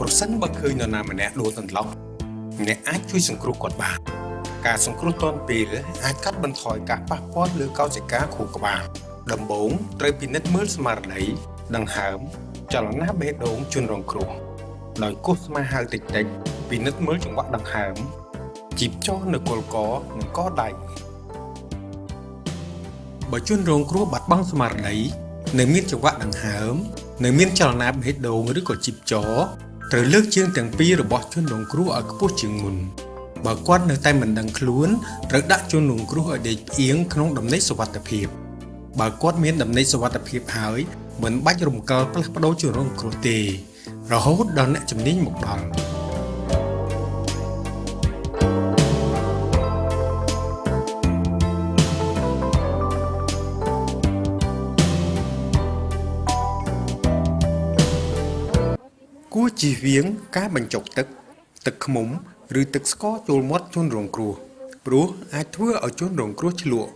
ប្រសិនបើឃើញនរណាម្នាក់ដួលសន្លប់អ្នកអាចជួយសង្គ្រោះគាត់បានការសង្គ្រោះទាន់ពេលអាចកាត់បន្ថយការប៉ះពាល់លើកោសិកាខួរក្បាលដំបូងត្រូវពិនិត្យមើលស្មារតីដង្ហើមចលនាបេះដូងជនរងគ្រោះដោយគោះស្មាហៅតិចៗពិនិត្យមើលចង្វាក់ដង្ហើមជីបចរនៅគល់កនិងកដៃបើជនរងគ្រោះបាត់បង់ស្មារតីនៅមានចង្វាក់ដង្ហើមនៅមានចលនាបេះដូងឬក៏ជីបចរត្រូវលើកជើងទាំងពីររបស់ជនរងគ្រោះឲ្យខ្ពស់ជាងមុនបើគាត់នៅតែមិនដឹងខ្លួនត្រូវដាក់ជនរងគ្រោះឲ្យដេកផ្អៀងក្នុងដំណេកសុវត្ថិភាពបើគាត់មានដំណេកសុវត្ថិភាពហើយមិនបាច់រំកិលផ្លាស់ប្ដូរជនរងគ្រោះទេរហូតដល់អ្នកជំនាញមកដល់គួរជៀសវាងការបញ្ចុកទឹកឃ្មុំឬទឹកស្ករចូលមាត់ជនរងគ្រោះព្រោះអាចធ្វើឲ្យជនរងគ្រោះឆ្លក់